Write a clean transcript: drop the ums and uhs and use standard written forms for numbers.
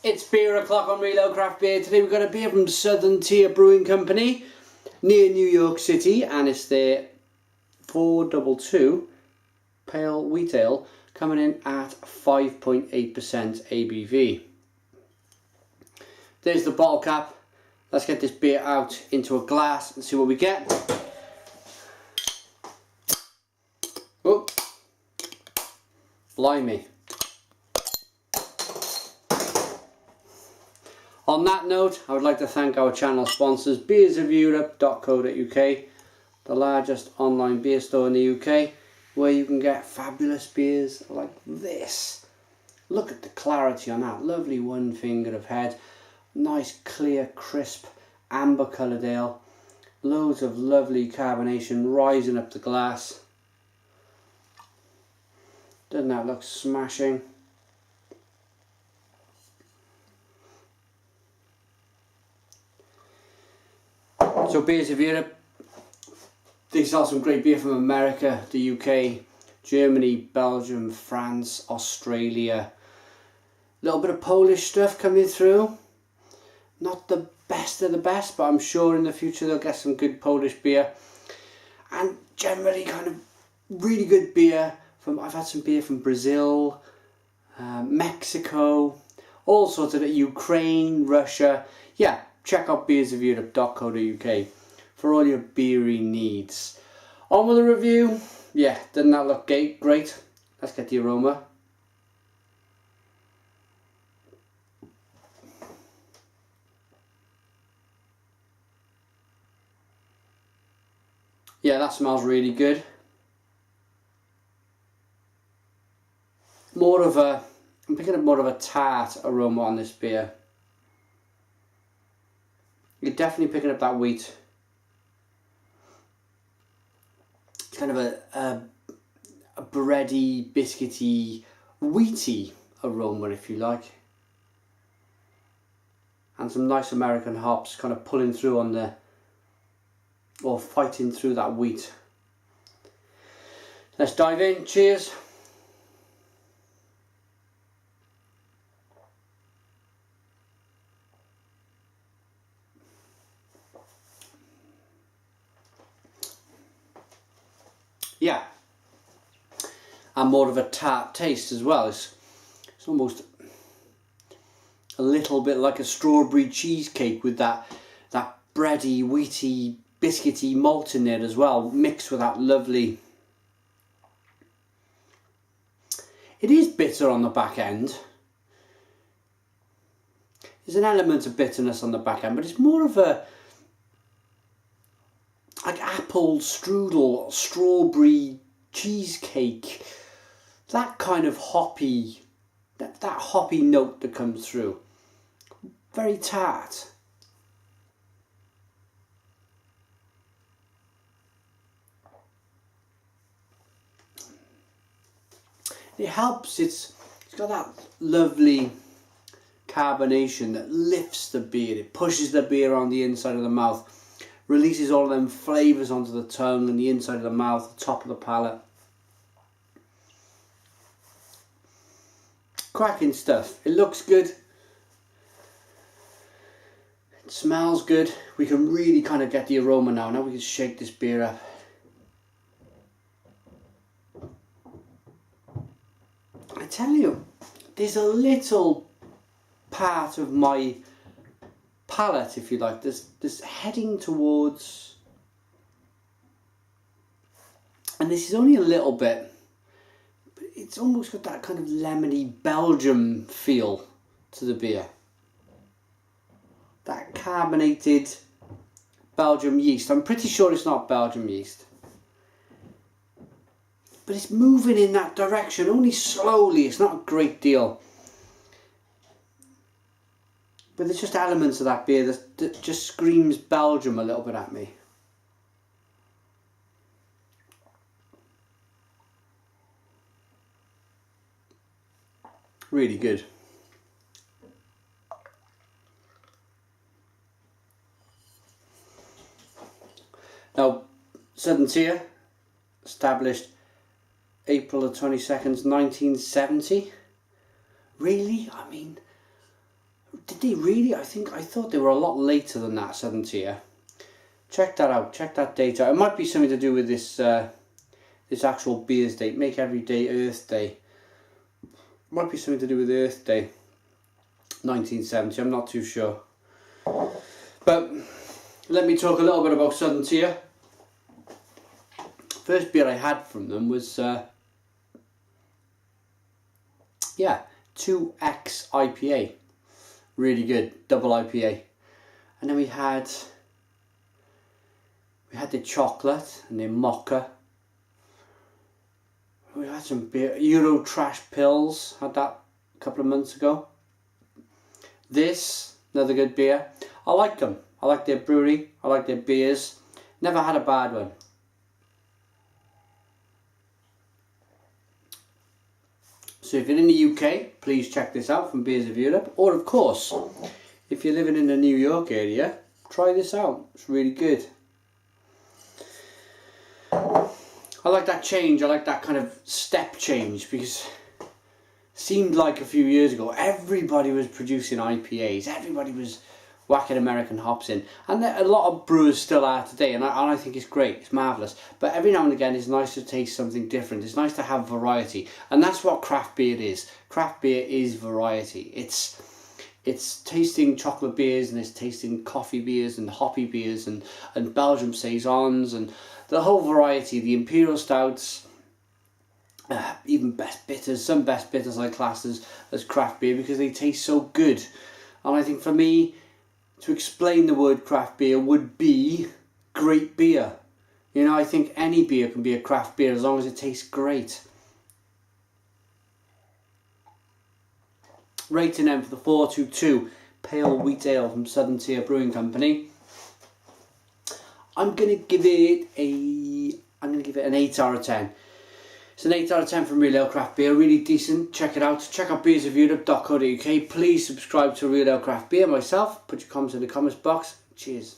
It's beer o'clock on Reload Craft Beer. Today we've got a beer from Southern Tier Brewing Company near New York City, and it's their 422 Pale Wheat Ale coming in at 5.8% ABV. There's the bottle cap. Let's get this beer out into a glass and see what we get. Oh, blimey. On that note, I would like to thank our channel sponsors, beersofeurope.co.uk, the largest online beer store in the UK, where you can get fabulous beers like this. Look at the clarity on that, lovely one finger of head, nice clear crisp amber coloured ale, loads of lovely carbonation rising up the glass. Doesn't that look smashing? So Beers of Europe, they sell some great beer from America, the UK, Germany, Belgium, France, Australia. A little bit of Polish stuff coming through. Not the best of the best, but I'm sure in the future they'll get some good Polish beer. And generally kind of really good beer from, I've had some beer from Brazil, Mexico, all sorts of it, Ukraine, Russia. Yeah. Check out beersofeurope.co.uk for all your beery needs. On with the review. Yeah, doesn't that look great? Let's get the aroma. Yeah, that smells really good. I'm picking up more of a tart aroma on this beer. You're definitely picking up that wheat. It's kind of a bready, biscuity, wheaty aroma, if you like. And some nice American hops kind of pulling through on the, or fighting through that wheat. Let's dive in. Cheers. Yeah, and more of a tart taste as well. It's almost a little bit like a strawberry cheesecake with that bready, wheaty, biscuity malt in there as well, mixed with that lovely. It is bitter on the back end. There's an element of bitterness on the back end, but it's more of a like apple strudel, strawberry cheesecake, that kind of hoppy, that hoppy note that comes through. Very tart. It helps, it's got that lovely carbonation that lifts the beer, it pushes the beer on the inside of the mouth. Releases all of them flavours onto the tongue and the inside of the mouth, the top of the palate. Cracking stuff. It looks good. It smells good. We can really kind of get the aroma now. Now we can shake this beer up. I tell you, there's a little part of my palate, if you like, this heading towards, and this is only a little bit, but it's almost got that kind of lemony Belgium feel to the beer. That carbonated Belgium yeast. I'm pretty sure it's not Belgium yeast, but it's moving in that direction, only slowly. It's not a great deal. But there's just elements of that beer that just screams Belgium a little bit at me. Really good. Now, Southern Tier, established April the 22nd, 1970. Really? I mean, Did they really? I thought they were a lot later than that, Southern Tier. Check that out. Check that date out. It might be something to do with this this actual beer's date. Make every day Earth Day. Might be something to do with Earth Day. 1970. I'm not too sure. But let me talk a little bit about Southern Tier. First beer I had from them was 2X IPA. Really good, double IPA. And then we had the chocolate and the mocha. We had some beer, Euro Trash Pills, had that a couple of months ago. This, another good beer. I like them. I like their brewery, I like their beers. Never had a bad one. So if you're in the UK, please check this out from Beers of Europe. Or of course, if you're living in the New York area, try this out. It's really good. I like that change. I like that kind of step change, because it seemed like a few years ago everybody was producing IPAs. Everybody was whacking American hops in, and a lot of brewers still are today, and I think it's great, it's marvellous. But every now and again it's nice to taste something different. It's nice to have variety, and that's what craft beer is. Craft beer is variety. It's tasting chocolate beers, and it's tasting coffee beers and hoppy beers and Belgium saisons and the whole variety. The imperial stouts, even best bitters. Some best bitters I class as craft beer because they taste so good. And I think for me, to explain the word craft beer would be great beer. You know, I think any beer can be a craft beer as long as it tastes great. Rating them for the 422 Pale Wheat Ale from Southern Tier Brewing Company. I'm gonna give it an 8 out of 10. It's an 8 out of 10 from Real Ale Craft Beer, really decent. Check it out. Check out beersofeurope.co.uk. Please subscribe to Real Ale Craft Beer myself. Put your comments in the comments box. Cheers.